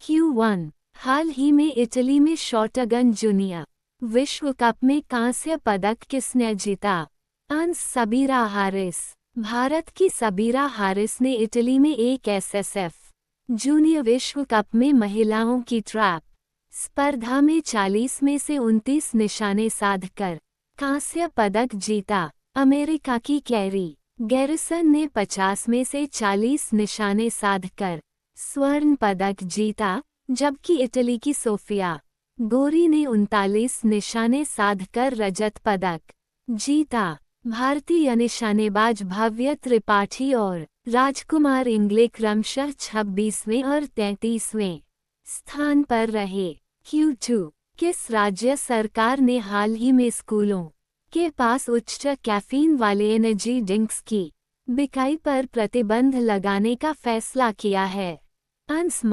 Q1 हाल ही में Italy में shotgun junior विश्व कप में कांस्य पदक किसने जीता? आंसर सबीरा हारिस। भारत की सबीरा हारिस ने इटली में एक एसएसएफ जूनियर विश्व कप में महिलाओं की ट्रैप स्पर्धा में 40 में से 29 निशाने साधकर कांस्य पदक जीता। अमेरिका की कैरी गैरिसन ने 50 में से 40 निशाने साधकर स्वर्ण पदक जीता, जबकि इटली की सोफिया गोरी ने 39 निशाने साधकर रजत पदक जीता। भारतीय निशानेबाज भव्य त्रिपाठी और राजकुमार इंगले क्रमशः 26वें और 33वें स्थान पर रहे। Q2 किस राज्य सरकार ने हाल ही में स्कूलों के पास उच्च कैफीन वाले एनर्जी ड्रिंक्स की बिक्री पर प्रतिबंध लगाने का फैसला किया है? आंसर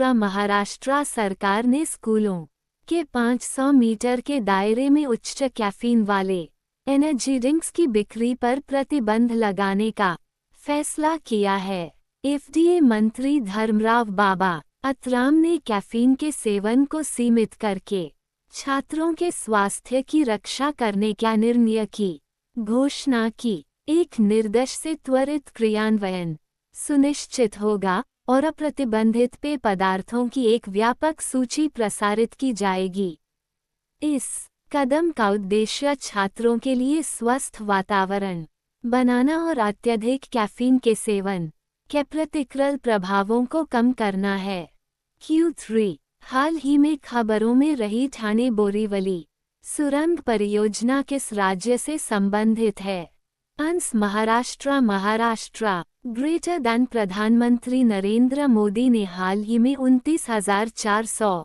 महाराष्ट्र सरकार ने स्कूलों के 500 मीटर के दायरे में उच्च कैफीन वाले एनर्जी ड्रिंक्स की बिक्री पर प्रतिबंध लगाने का फैसला किया है। एफडीए मंत्री धर्मराव बाबा अतराम ने कैफीन के सेवन को सीमित करके छात्रों के स्वास्थ्य की रक्षा करने का निर्णय की घोषणा की। एक निर्देश से त्वरित क्रियान्वयन सुनिश्चित होगा और अप्रतिबंधित पेय पदार्थों की एक व्यापक सूची प्रसारित की जाएगी। इस कदम का उद्देश्य छात्रों के लिए स्वस्थ वातावरण बनाना और अत्यधिक कैफीन के सेवन के प्रतिकूल प्रभावों को कम करना है। Q3 हाल ही में खबरों में रही ठाणे बोरीवली सुरंग परियोजना किस राज्य से संबंधित है? आंसर महाराष्ट्र। ग्रेटर दैन प्रधानमंत्री नरेंद्र मोदी ने हाल ही में 29,400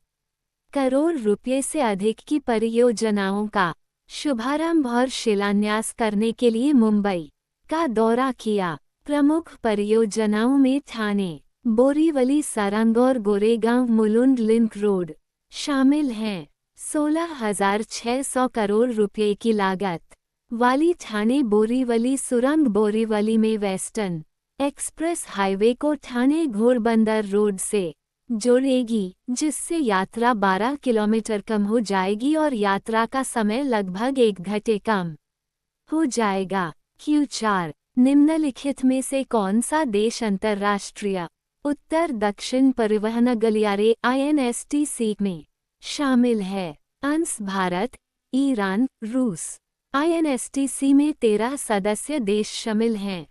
करोड़ रुपये से अधिक की परियोजनाओं का शुभारंभ और शिलान्यास करने के लिए मुंबई का दौरा किया। प्रमुख परियोजनाओं में ठाणे बोरीवली सुरंग और गोरेगांव मुलुंड लिंक रोड शामिल हैं। 16,600 करोड़ रुपये की लागत वाली ठाणे बोरीवली सुरंग बोरीवली में वेस्टर्न एक्सप्रेस हाईवे को ठाणे घोड़बंदर रोड से जोड़ेगी, जिससे यात्रा 12 किलोमीटर कम हो जाएगी और यात्रा का समय लगभग 1 घंटे कम हो जाएगा। Q4 निम्नलिखित में से कौन सा देश अंतर्राष्ट्रीय उत्तर दक्षिण परिवहन गलियारे INSTC में शामिल है? आंसर भारत, ईरान, रूस। INSTC में 13 सदस्य देश शामिल हैं।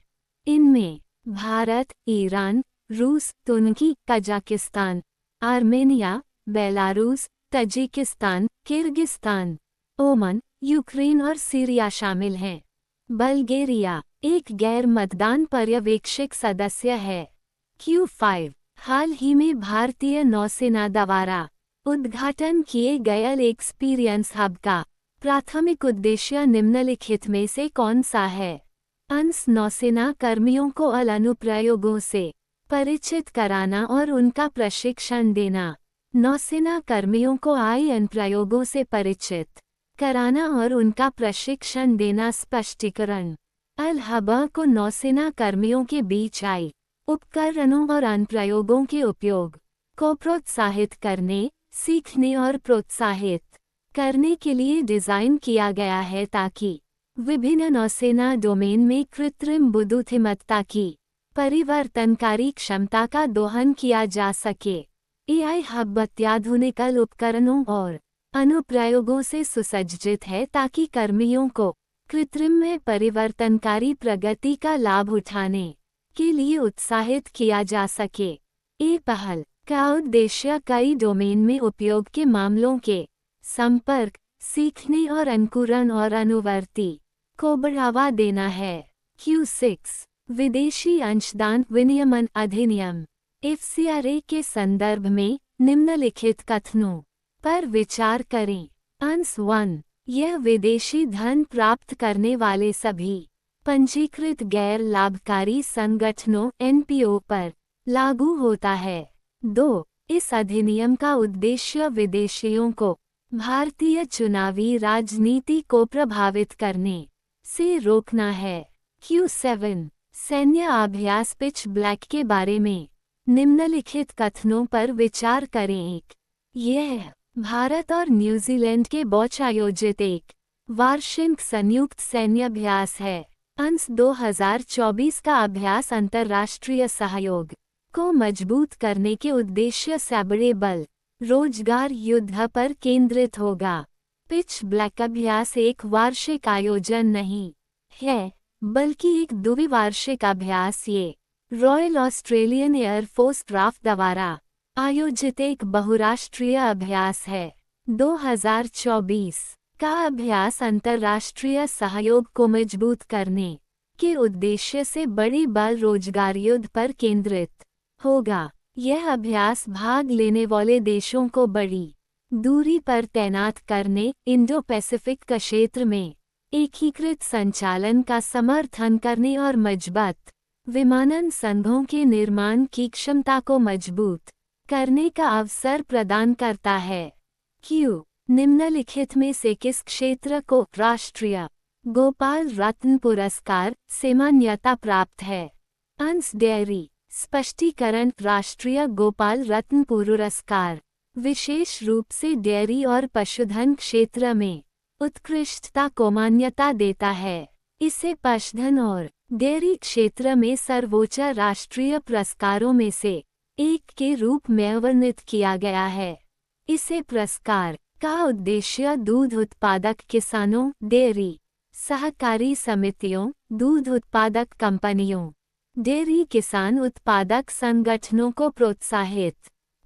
इनमें भारत, ईरान, रूस, तुर्की, Kazakhstan, Armenia, Belarus, Tajikistan, Kyrgyzstan, Oman, Ukraine और सीरिया शामिल हैं। बल्गेरिया एक गैर मतदान पर्यवेक्षक सदस्य है। Q5 हाल ही में भारतीय नौसेना द्वारा उद्घाटन किए गए एक्सपीरियंस हब का प्राथमिक उद्देश्य निम्नलिखित में से कौन सा है? आंसर नौसेना कर्मियों को अनुप्रयोगों से परिचित कराना और उनका प्रशिक्षण देना। नौसेना कर्मियों को अनुप्रयोगों से परिचित कराना और उनका प्रशिक्षण देना। स्पष्टीकरण अल हब को नौसेना कर्मियों के बीच उपकरणों और अनुप्रयोगों के उपयोग को प्रोत्साहित करने, सीखने और प्रोत्साहित करने के लिए डिज़ाइन किया गया है ताकि विभिन्न नौसेना डोमेन में कृत्रिम बुद्धिमत्ता की परिवर्तनकारी क्षमता का दोहन किया जा सके। AI हब अत्याधुनिक उपकरणों और अनुप्रयोगों से सुसज्जित है ताकि कर्मियों को कृत्रिम में परिवर्तनकारी प्रगति का लाभ उठाने के लिए उत्साहित किया जा सके। ये पहल का उद्देश्य कई डोमेन में उपयोग के मामलों के संपर्क, सीखने और अनुकरण और अनुवर्ती को बढ़ावा देना है। Q6 विदेशी अंशदान विनियमन अधिनियम FCRA के संदर्भ में निम्नलिखित कथनों पर विचार करें। आंसर 1 यह विदेशी धन प्राप्त करने वाले सभी पंजीकृत गैर लाभकारी संगठनों NPO पर लागू होता है। 2 इस अधिनियम का उद्देश्य विदेशियों को भारतीय चुनावी राजनीति को प्रभावित करने से रोकना है। Q7 सैन्य अभ्यास पिच ब्लैक के बारे में निम्नलिखित कथनों पर विचार करें। एक, यह भारत और न्यूजीलैंड के बीच आयोजित एक वार्षिक संयुक्त सैन्य अभ्यास है। अंश 2024 का अभ्यास अंतर्राष्ट्रीय सहयोग को मजबूत करने के उद्देश्य से बड़े बल रोजगार युद्ध पर केंद्रित होगा। पिच ब्लैक अभ्यास एक वार्षिक आयोजन नहीं है, बल्कि एक द्विवार्षिक अभ्यास ये रॉयल ऑस्ट्रेलियन एयरफोर्स ड्राफ्ट द्वारा आयोजित एक बहुराष्ट्रीय अभ्यास है। 2024 का अभ्यास अंतर्राष्ट्रीय सहयोग को मजबूत करने के उद्देश्य से बड़ी बल रोजगार युद्ध पर केंद्रित होगा। यह अभ्यास भाग लेने वाले देशों को बड़ी दूरी पर तैनात करने, इंडो पैसिफिक क्षेत्र में एकीकृत संचालन का समर्थन करने और मजबूत विमानन संघों के निर्माण की क्षमता को मजबूत करने का अवसर प्रदान करता है। क्यों निम्नलिखित में से किस क्षेत्र को राष्ट्रीय गोपाल रत्न पुरस्कार से मान्यता प्राप्त है? अंश डेयरी। स्पष्टीकरण। राष्ट्रीय गोपाल रत्न पुरस्कार विशेष रूप से डेयरी और पशुधन क्षेत्र में उत्कृष्टता को मान्यता देता है। इसे पशुधन और डेयरी क्षेत्र में सर्वोच्च राष्ट्रीय पुरस्कारों में से एक के रूप में वर्णित किया गया है। इसे पुरस्कार का उद्देश्य दूध उत्पादक किसानों, डेयरी सहकारी समितियों, दूध उत्पादक कंपनियों, डेयरी किसान उत्पादक संगठनों को प्रोत्साहित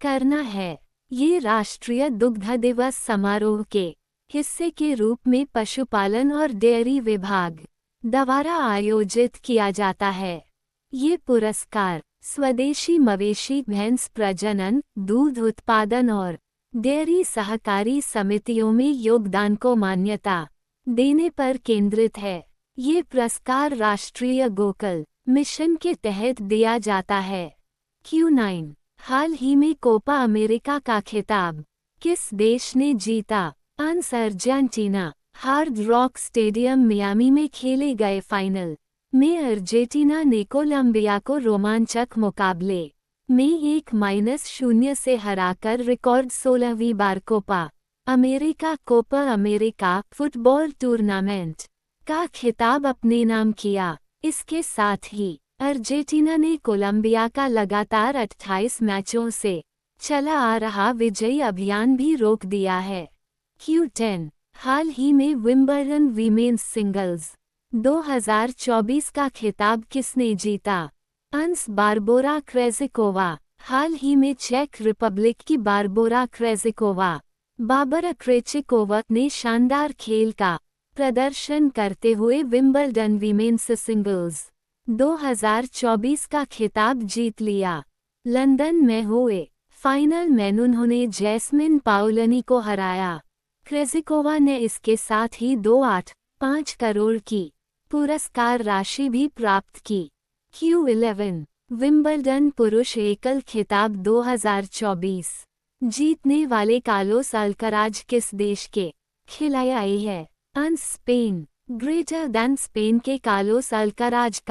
करना है। ये राष्ट्रीय दुग्ध दिवस समारोह के हिस्से के रूप में पशुपालन और डेयरी विभाग द्वारा आयोजित किया जाता है। ये पुरस्कार स्वदेशी मवेशी भैंस प्रजनन, दूध उत्पादन और डेयरी सहकारी समितियों में योगदान को मान्यता देने पर केंद्रित है। ये पुरस्कार राष्ट्रीय गोकुल मिशन के तहत दिया जाता है। Q9। हाल ही में कोपा अमेरिका का खिताब किस देश ने जीता? अंश Argentina. Hard rock stadium Miami में खेले गए फाइनल में अर्जेंटीना ने कोलंबिया को रोमांचक मुकाबले में 1-0 से हराकर रिकॉर्ड 16वीं बार कोपा अमेरिका फुटबॉल टूर्नामेंट का खिताब अपने नाम किया। इसके साथ ही अर्जेंटीना ने कोलंबिया का लगातार 28 मैचों से चला आ रहा विजयी अभियान भी रोक दिया है। Q10। हाल ही में विंबलडन वीमेंस सिंगल्स 2024 का खिताब किसने जीता? अंश बारबोरा क्रेजिकोवा। हाल ही में चेक रिपब्लिक की बारबोरा क्रेजिकोवा बाबरा क्रेचिकोवा ने शानदार खेल का प्रदर्शन करते हुए विंबलडन वीमेंस सिंगल्स 2024 का खिताब जीत लिया। लंदन में हुए फाइनल में उन्होंने जैस्मिन पाउलिनी को हराया। क्रेजिकोवा ने इसके साथ ही 2.85 करोड़ की पुरस्कार राशि भी प्राप्त की। Q11। विंबलडन पुरुष एकल खिताब 2024 जीतने वाले कार्लोस अल्कराज किस देश के खिलाड़ी है? अंश स्पेन। ग्रेटर दैन स्पेन के कार्लोस अल्कराज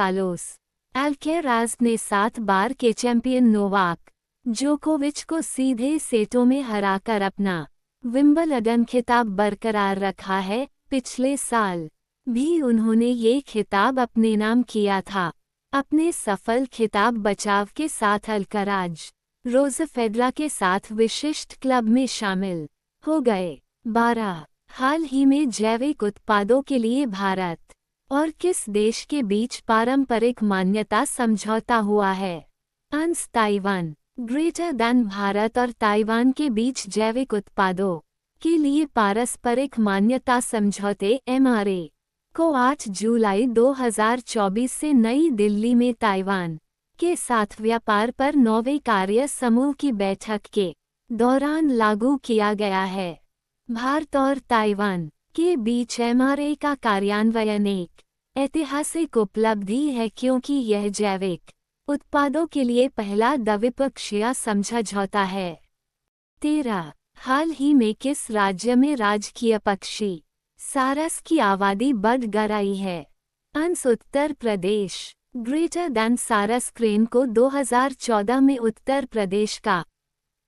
ने 7 बार के चैंपियन नोवाक जोकोविच को सीधे सेटों में हराकर अपना विंबलडन खिताब बरकरार रखा है। पिछले साल भी उन्होंने ये खिताब अपने नाम किया था। अपने सफल खिताब बचाव के साथ अल्कराज रोजर फेडरर के साथ विशिष्ट क्लब में शामिल हो गए। 12। हाल ही में जैविक उत्पादों के लिए भारत और किस देश के बीच पारंपरिक मान्यता समझौता हुआ है? अंश ताइवान। ग्रेटर दैन भारत और ताइवान के बीच जैविक उत्पादों के लिए पारस्परिक मान्यता समझौते MRA को 8 जुलाई 2024 से नई दिल्ली में ताइवान के साथ व्यापार पर 9वें कार्य समूह की बैठक के दौरान लागू किया गया है। भारत और ताइवान के बीच MRA का कार्यान्वयन एक ऐतिहासिक उपलब्धि है क्योंकि यह जैविक उत्पादों के लिए पहला द्विपक्षीय समझौता है। 13। हाल ही में किस राज्य में राजकीय पक्षी सारस की आबादी बढ़ गई है? अंश उत्तर प्रदेश। ग्रेटर दैन सारस क्रेन को 2014 में उत्तर प्रदेश का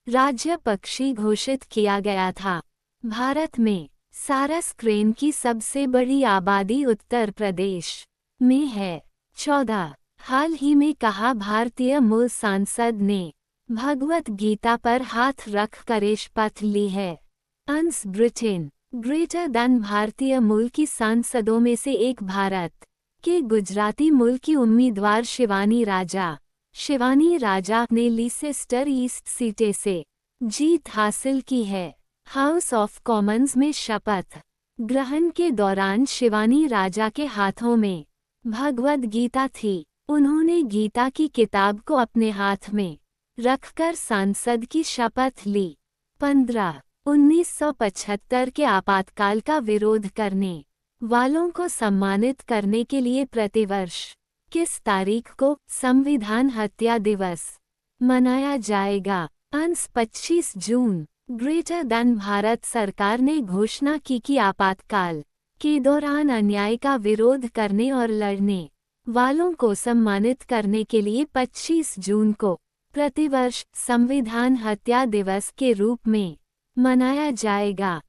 राज्य पक्षी घोषित किया गया था। भारत में सारस क्रेन की सबसे बड़ी आबादी उत्तर प्रदेश में है। 14 हाल ही में कहा भारतीय मूल सांसद ने भगवत गीता पर हाथ रख कर शपथ ली है। अंस ब्रिटेन ग्रेटर दैन भारतीय मूल की सांसदों में से एक भारत के गुजराती मूल की उम्मीदवार शिवानी राजा ने लीसेस्टर ईस्ट सीट से जीत हासिल की है। हाउस ऑफ कॉमन्स में शपथ ग्रहण के दौरान शिवानी राजा के हाथों में भगवद गीता थी। उन्होंने गीता की किताब को अपने हाथ में रखकर सांसद की शपथ ली। 15 1975 के आपातकाल का विरोध करने वालों को सम्मानित करने के लिए प्रतिवर्ष किस तारीख को संविधान हत्या दिवस मनाया जाएगा? अंस 25 जून ग्रेटर दैन भारत सरकार ने घोषणा की कि आपातकाल के दौरान अन्याय का विरोध करने और लड़ने वालों को सम्मानित करने के लिए 25 जून को प्रतिवर्ष संविधान हत्या दिवस के रूप में मनाया जाएगा।